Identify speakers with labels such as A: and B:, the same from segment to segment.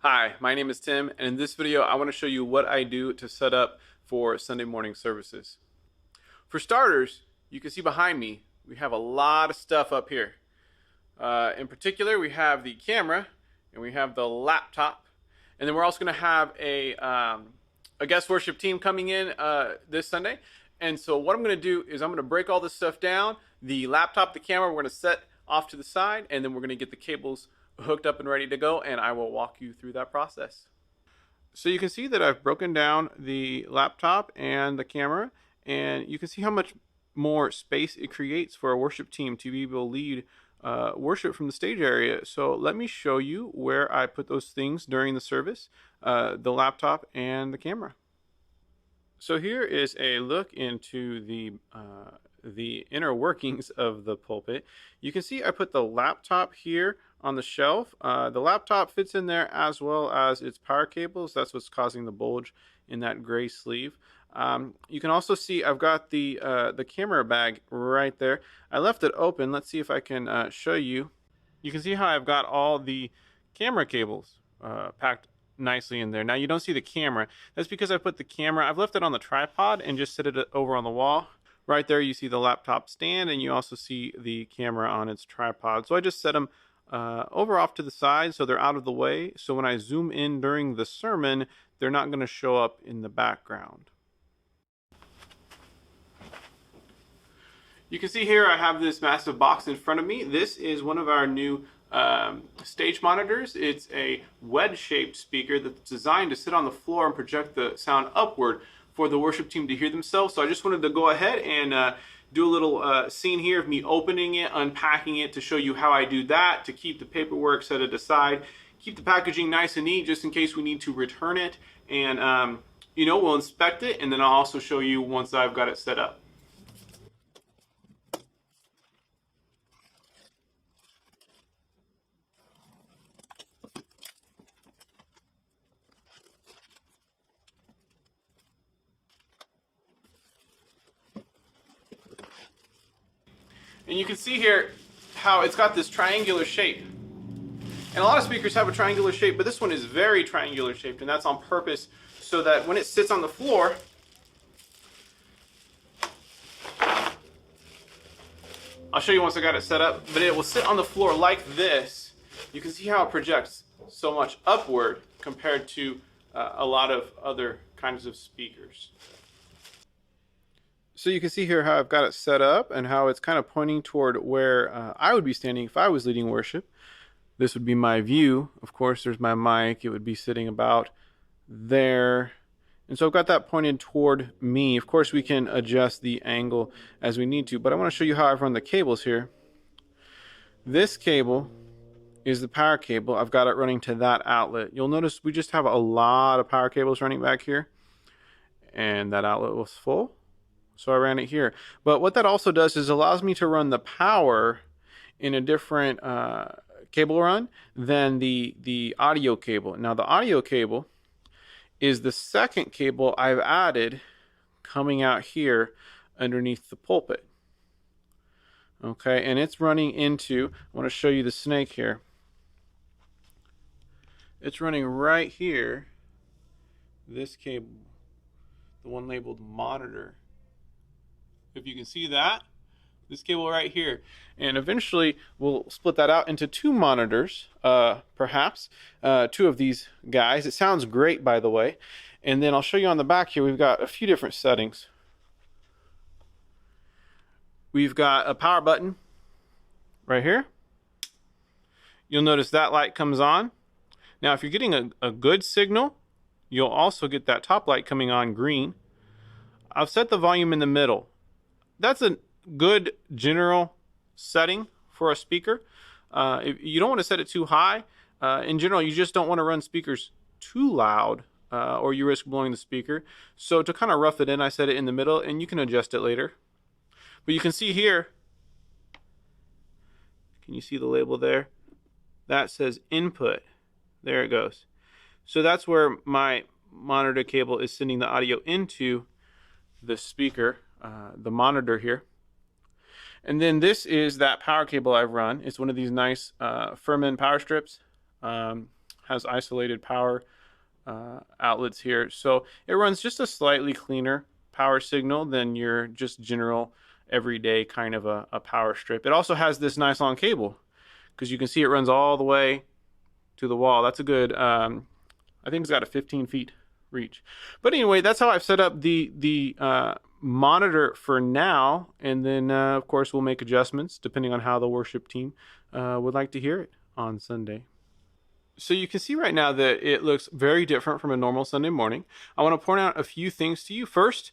A: Hi, my name is Tim, and in this video I want to show you what I do to set up for Sunday morning services. For starters, you can see behind me, we have a lot of stuff up here. In particular, we have the camera, and we have the laptop, and then we're also going to have a guest worship team coming in this Sunday. And so what I'm going to do is I'm going to break all this stuff down. The laptop, the camera, we're going to set off to the side, and then we're going to get the cables hooked up and ready to go, and I will walk you through that process. So you can see that I've broken down the laptop and the camera, and you can see how much more space it creates for a worship team to be able to lead worship from the stage area. So let me show you where I put those things during the service, the laptop and the camera. So here is a look into the inner workings of the pulpit. You can see I put the laptop here on the shelf. The laptop fits in there as well as its power cables. That's what's causing the bulge in that gray sleeve. You can also see I've got the camera bag right there. I left it open. Let's see if I can show you. You can see how I've got all the camera cables packed nicely in there. Now you don't see the camera. That's because I put the camera, I've left it on the tripod and just set it over on the wall. Right there you see the laptop stand, and you also see the camera on its tripod. So I just set them over off to the side so they're out of the way. So when I zoom in during the sermon, they're not going to show up in the background. You can see here I have this massive box in front of me. This is one of our new stage monitors. It's a wedge-shaped speaker that's designed to sit on the floor and project the sound upward for the worship team to hear themselves. So I just wanted to go ahead and do a little scene here of me opening it, unpacking it to show you how I do that, to keep the paperwork set it aside, keep the packaging nice and neat just in case we need to return it, and we'll inspect it, and then I'll also show you once I've got it set up. And you can see here how it's got this triangular shape. And a lot of speakers have a triangular shape, but this one is very triangular shaped, and that's on purpose so that when it sits on the floor, I'll show you once I got it set up, but it will sit on the floor like this. You can see how it projects so much upward compared to a lot of other kinds of speakers. So you can see here how I've got it set up and how it's kind of pointing toward where I would be standing if I was leading worship. This would be my view. Of course, there's my mic. It would be sitting about there. And so I've got that pointed toward me. Of course, we can adjust the angle as we need to, but I want to show you how I've run the cables here. This cable is the power cable. I've got it running to that outlet. You'll notice we just have a lot of power cables running back here, and that outlet was full. So I ran it here. But what that also does is allows me to run the power in a different cable run than the audio cable. Now the audio cable is the second cable I've added coming out here underneath the pulpit. Okay, and it's running into, I want to show you the snake here. It's running right here, this cable, the one labeled monitor. If you can see that, this cable right here. And eventually we'll split that out into two monitors, perhaps, two of these guys. It sounds great, by the way. And then I'll show you on the back here, we've got a few different settings. We've got a power button right here. You'll notice that light comes on. Now, if you're getting a good signal, you'll also get that top light coming on green. I've set the volume in the middle. That's a good general setting for a speaker. If you don't want to set it too high. In general, you just don't want to run speakers too loud or you risk blowing the speaker. So to kind of rough it in, I set it in the middle, and you can adjust it later. But you can see here, can you see the label there? That says input. There it goes. So that's where my monitor cable is sending the audio into the speaker. The monitor here. And then this is that power cable I've run. It's one of these nice Furman power strips. Has isolated power outlets here, so it runs just a slightly cleaner power signal than your just general everyday kind of a power strip. It also has this nice long cable, because you can see it runs all the way to the wall. That's a good, I think it's got a 15 feet reach. But anyway, that's how I've set up the monitor for now, and then of course we'll make adjustments depending on how the worship team would like to hear it on Sunday. So you can see right now that it looks very different from a normal Sunday morning. I want to point out a few things to you. First,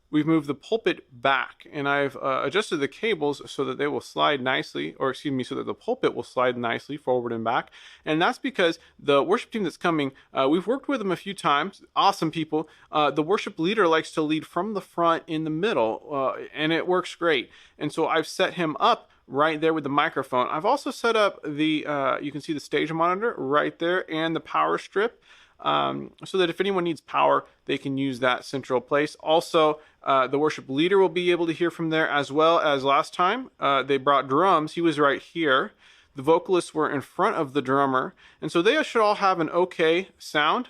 A: we've moved the pulpit back, and I've adjusted the cables so that they will slide nicely, or excuse me, so that the pulpit will slide nicely forward and back. And that's because the worship team that's coming, we've worked with them a few times, awesome people. The worship leader likes to lead from the front in the middle, and it works great. And so I've set him up right there with the microphone. I've also set up the, you can see the stage monitor right there and the power strip. So that if anyone needs power, they can use that central place. Also, the worship leader will be able to hear from there, as well as last time. They brought drums. He was right here. The vocalists were in front of the drummer. And so they should all have an okay sound,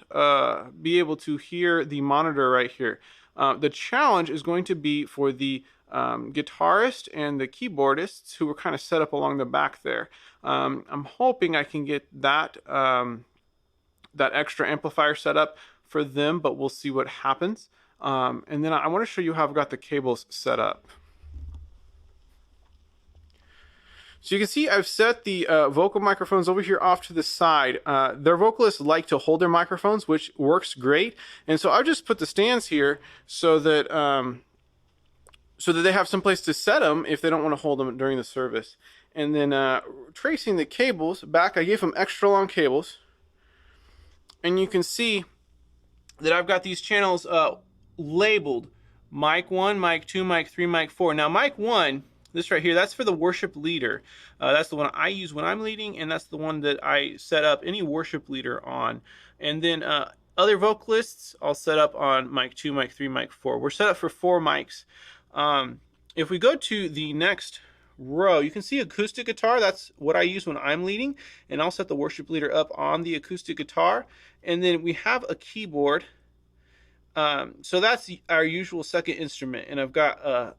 A: be able to hear the monitor right here. The challenge is going to be for the guitarist and the keyboardists who were kind of set up along the back there. I'm hoping I can get that that extra amplifier set up for them, but we'll see what happens. And then I want to show you how I've got the cables set up. So you can see I've set the vocal microphones over here off to the side. Their vocalists like to hold their microphones, which works great. And so I've just put the stands here so that they have some place to set them if they don't want to hold them during the service. And then tracing the cables back, I gave them extra long cables. And you can see that I've got these channels labeled mic 1, mic 2, mic 3, mic 4. Now mic 1, this right here, that's for the worship leader. That's the one I use when I'm leading, and that's the one that I set up any worship leader on. And then other vocalists I'll set up on mic 2, mic 3, mic 4. We're set up for 4 mics. If we go to the next row, you can see acoustic guitar. That's what I use when I'm leading, and I'll set the worship leader up on the acoustic guitar. And then we have a keyboard, so that's our usual second instrument, and I've got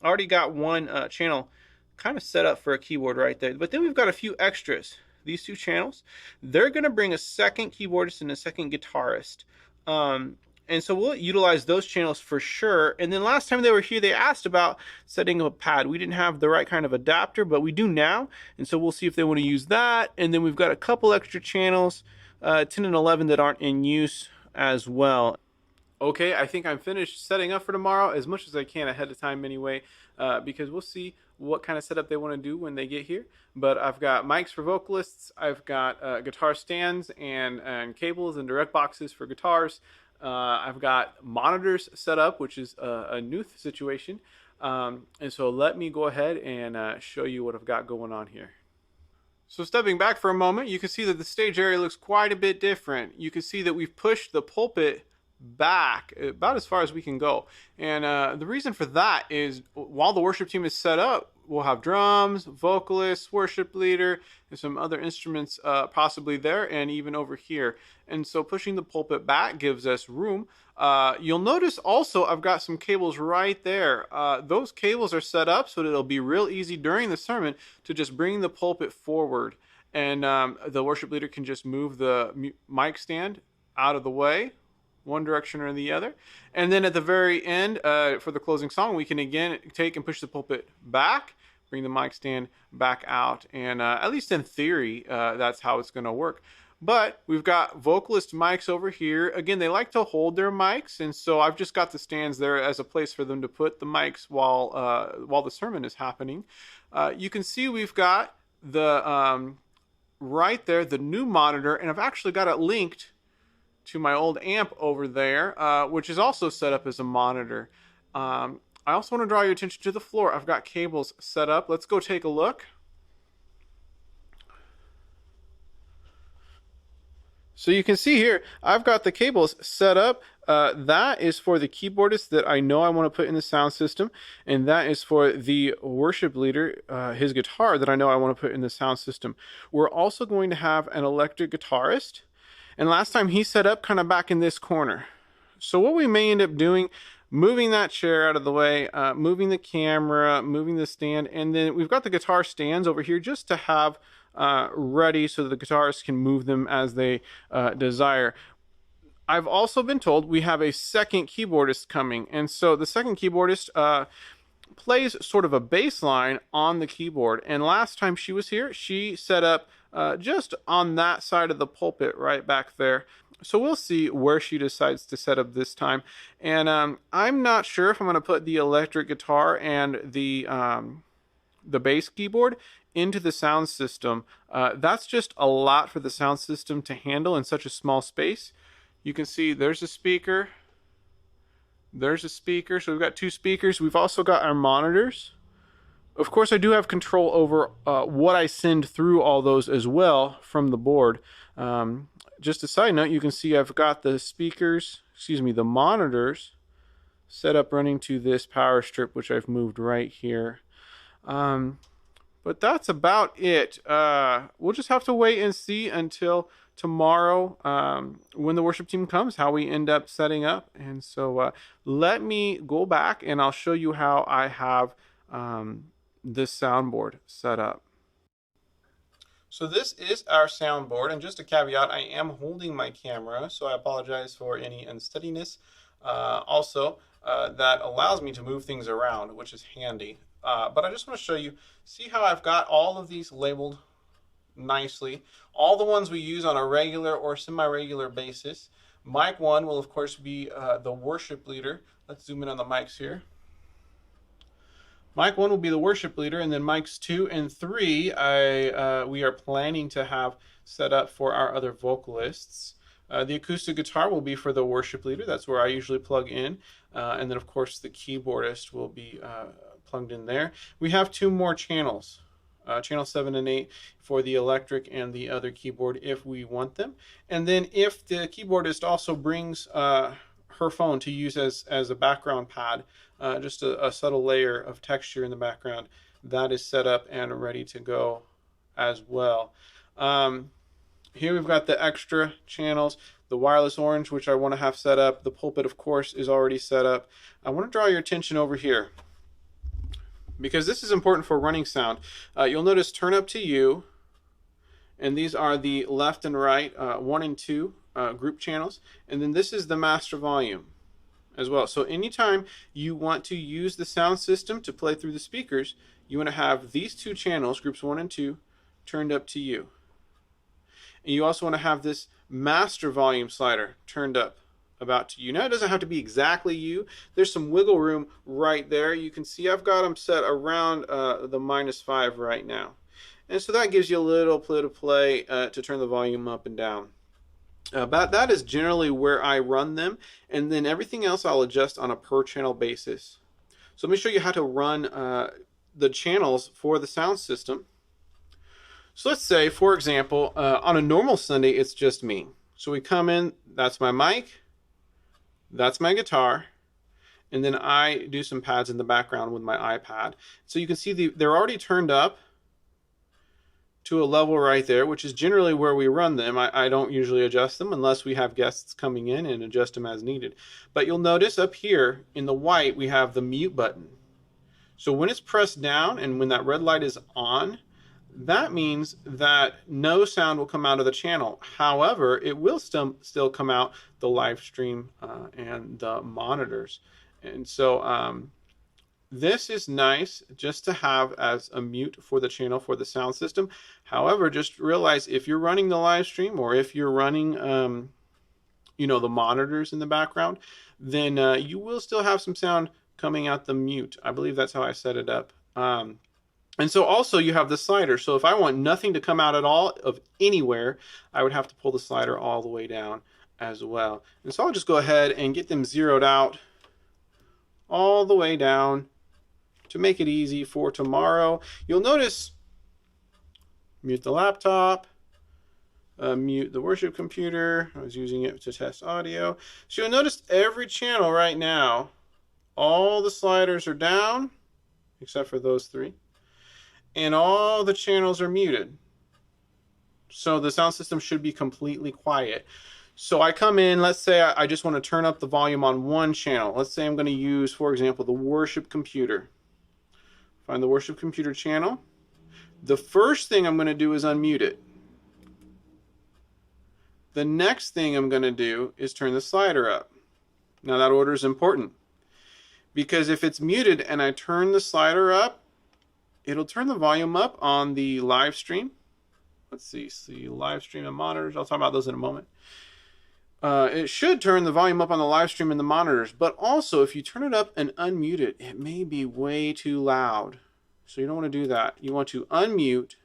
A: already got one channel kind of set up for a keyboard right there. But then we've got a few extras. These 2 channels, they're going to bring a second keyboardist and a second guitarist. And so we'll utilize those channels for sure. And then last time they were here, they asked about setting up a pad. We didn't have the right kind of adapter, but we do now. And so we'll see if they want to use that. And then we've got a couple extra channels, 10 and 11, that aren't in use as well. Okay, I think I'm finished setting up for tomorrow as much as I can ahead of time anyway, because we'll see what kind of setup they want to do when they get here. But I've got mics for vocalists. I've got guitar stands and cables and direct boxes for guitars. I've got monitors set up, which is a new situation. And so let me go ahead and show you what I've got going on here. So stepping back for a moment, you can see that the stage area looks quite a bit different. You can see that we've pushed the pulpit back about as far as we can go. And the reason for that is while the worship team is set up, we'll have drums, vocalists, worship leader, and some other instruments possibly there and even over here. And so pushing the pulpit back gives us room. You'll notice also I've got some cables right there. Those cables are set up so that it'll be real easy during the sermon to just bring the pulpit forward. And the worship leader can just move the mic stand out of the way, one direction or the other. And then at the very end, for the closing song, we can again take and push the pulpit back, bring the mic stand back out. And at least in theory, that's how it's going to work. But we've got vocalist mics over here. Again, they like to hold their mics, and so I've just got the stands there as a place for them to put the mics while the sermon is happening. You can see we've got the right there, the new monitor, and I've actually got it linked to my old amp over there, which is also set up as a monitor. I also want to draw your attention to the floor. I've got cables set up. Let's go take a look. So you can see here, I've got the cables set up. That is for the keyboardist that I know I want to put in the sound system. And that is for the worship leader, his guitar that I know I want to put in the sound system. We're also going to have an electric guitarist. And last time he set up kind of back in this corner. So what we may end up doing, moving that chair out of the way, moving the camera, moving the stand, and then we've got the guitar stands over here just to have ready so that the guitarists can move them as they desire. I've also been told we have a second keyboardist coming, and so the second keyboardist plays sort of a bass line on the keyboard. And last time she was here, she set up just on that side of the pulpit right back there. So we'll see where she decides to set up this time. And I'm not sure if I'm going to put the electric guitar and the bass keyboard into the sound system. That's just a lot for the sound system to handle in such a small space. You can see there's a speaker. There's a speaker. So we've got two speakers. We've also got our monitors. Of course, I do have control over what I send through all those as well from the board. Just a side note, you can see I've got the speakers, the monitors set up running to this power strip, which I've moved right here. But that's about it. We'll just have to wait and see until tomorrow when the worship team comes, how we end up setting up. And so let me go back and I'll show you how I have this soundboard set up. So this is our soundboard, and just a caveat, I am holding my camera, so I apologize for any unsteadiness. Also, that allows me to move things around, which is handy. But I just want to show you, see how I've got all of these labeled nicely. All the ones we use on a regular or semi-regular basis. Mic 1 will of course be the worship leader. Let's zoom in on the mics here. Mic 1 will be the worship leader, and then mics 2 and 3 we are planning to have set up for our other vocalists. The acoustic guitar will be for the worship leader. That's where I usually plug in. And then of course the keyboardist will be plugged in there. We have two more channels, channel 7 and 8 for the electric and the other keyboard if we want them. And then if the keyboardist also brings her phone to use as a background pad, just a subtle layer of texture in the background, that is set up and ready to go as well. Here we've got the extra channels, the wireless orange, which I want to have set up. The pulpit, of course, is already set up. I want to draw your attention over here, because this is important for running sound. You'll notice turn up to you, and these are the left and right 1 and 2 group channels, and then this is the master volume as well. So anytime you want to use the sound system to play through the speakers, you want to have these two channels, groups 1 and 2, turned up to you. And you also want to have this master volume slider turned up about to you. Now it doesn't have to be exactly you. There's some wiggle room right there. You can see I've got them set around the -5 right now. And so that gives you a little bit of play to turn the volume up and down. But that is generally where I run them, and then everything else I'll adjust on a per channel basis. So let me show you how to run the channels for the sound system. So let's say, for example, on a normal Sunday, it's just me. So we come in, that's my mic, that's my guitar, and then I do some pads in the background with my iPad. So you can see they're already turned up to a level right there, which is generally where we run them. I don't usually adjust them unless we have guests coming in and adjust them as needed. But you'll notice up here in the white, we have the mute button. So when it's pressed down and when that red light is on, that means that no sound will come out of the channel. However, it will still come out the live stream and the monitors. And so this is nice just to have as a mute for the channel for the sound system. However, just realize if you're running the live stream or if you're running the monitors in the background, then you will still have some sound coming out the mute. I believe that's how I set it up. And so also you have the slider. So if I want nothing to come out at all of anywhere, I would have to pull the slider all the way down as well. And so I'll just go ahead and get them zeroed out all the way down to make it easy for tomorrow. You'll notice mute the laptop, mute the worship computer. I was using it to test audio. So you'll notice every channel right now, all the sliders are down, except for those three. And all the channels are muted. So the sound system should be completely quiet. So I come in, let's say I just want to turn up the volume on one channel. Let's say I'm going to use, for example, the worship computer. Find the worship computer channel. The first thing I'm going to do is unmute it. The next thing I'm going to do is turn the slider up. Now that order is important, because if it's muted and I turn the slider up, it'll turn the volume up on the live stream. Let's see live stream and monitors. I'll talk about those in a moment. It should turn the volume up on the live stream and the monitors, but also if you turn it up and unmute it, it may be way too loud. So you don't want to do that. You want to unmute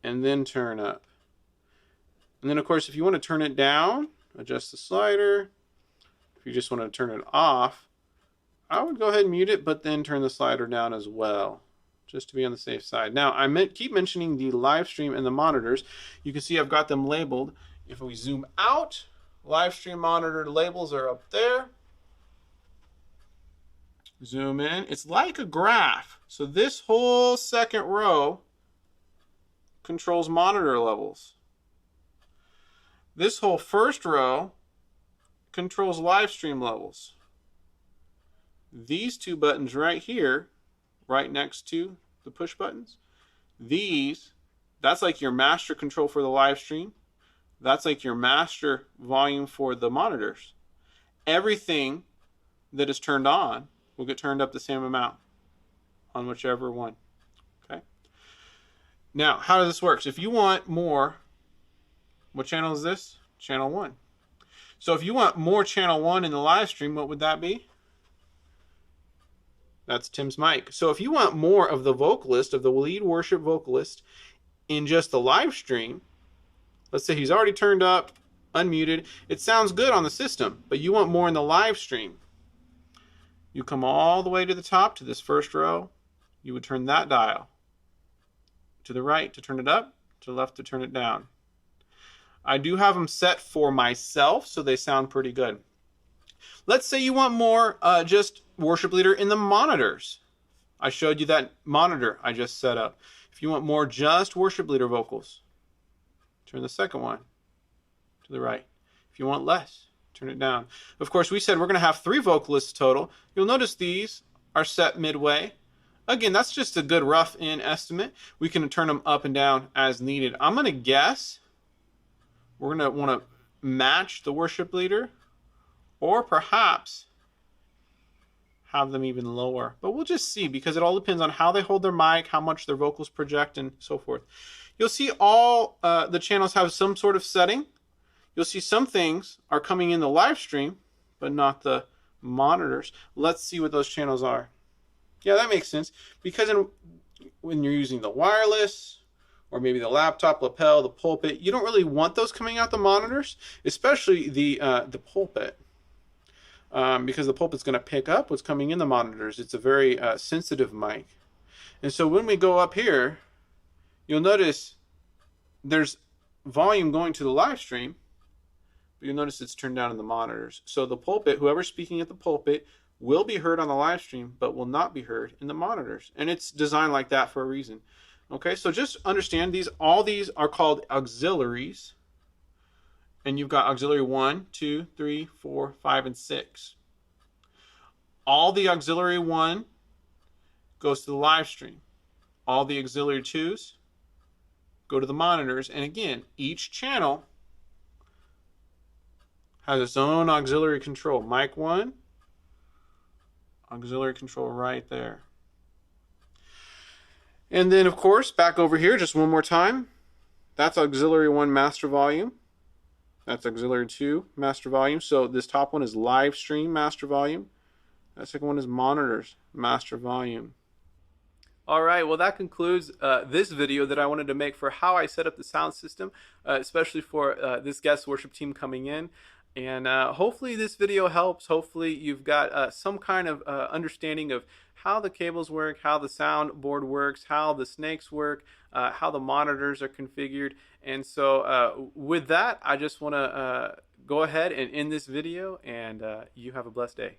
A: and then turn up. And then of course, if you want to turn it down, adjust the slider. If you just want to turn it off, I would go ahead and mute it, but then turn the slider down as well, just to be on the safe side. Now, I keep mentioning the live stream and the monitors. You can see I've got them labeled. If we zoom out, live stream monitor labels are up there. Zoom in. It's like a graph. So this whole second row controls monitor levels. This whole first row controls live stream levels. These two buttons right here, right next to the push buttons, that's like your master control for the live stream. That's like your master volume for the monitors. Everything that is turned on will get turned up the same amount on whichever one. Okay. Now, how does this work? So if you want more, what channel is this? Channel 1. So if you want more channel 1 in the live stream, what would that be? That's Tim's mic. So if you want more of the vocalist, of the lead worship vocalist in just the live stream, let's say he's already turned up, unmuted. It sounds good on the system, but you want more in the live stream. You come all the way to the top to this first row. You would turn that dial to the right to turn it up, to the left to turn it down. I do have them set for myself, so they sound pretty good. Let's say you want more just worship leader in the monitors. I showed you that monitor I just set up. If you want more just worship leader vocals, turn the second one to the right. If you want less, turn it down. Of course, we said we're going to have 3 vocalists total. You'll notice these are set midway. Again, that's just a good rough in estimate. We can turn them up and down as needed. I'm going to guess we're going to want to match the worship leader, or perhaps have them even lower. But we'll just see, because it all depends on how they hold their mic, how much their vocals project, and so forth. You'll see all the channels have some sort of setting. You'll see some things are coming in the live stream, but not the monitors. Let's see what those channels are. Yeah, that makes sense, because when you're using the wireless, or maybe the laptop, lapel, the pulpit, you don't really want those coming out the monitors, especially the pulpit. Because the pulpit's going to pick up what's coming in the monitors. It's a very sensitive mic. And so when we go up here, you'll notice there's volume going to the live stream, but you'll notice it's turned down in the monitors. So the pulpit, whoever's speaking at the pulpit, will be heard on the live stream, but will not be heard in the monitors. And it's designed like that for a reason. Okay, so just understand all these are called auxiliaries. And you've got auxiliary 1, 2, 3, 4, 5, and 6. All the auxiliary 1 goes to the live stream. All the auxiliary 2s go to the monitors. And again, each channel has its own auxiliary control. Mic 1, auxiliary control right there. And then, of course, back over here, just one more time. That's auxiliary 1 master volume. That's auxiliary 2 master volume. So this top one is live stream master volume. That second one is monitors master volume. All right, well, that concludes this video that I wanted to make for how I set up the sound system, especially for this guest worship team coming in. And hopefully this video helps. Hopefully you've got some kind of understanding of how the cables work, how the soundboard works, how the snakes work, how the monitors are configured. And so with that, I just want to go ahead and end this video, and you have a blessed day.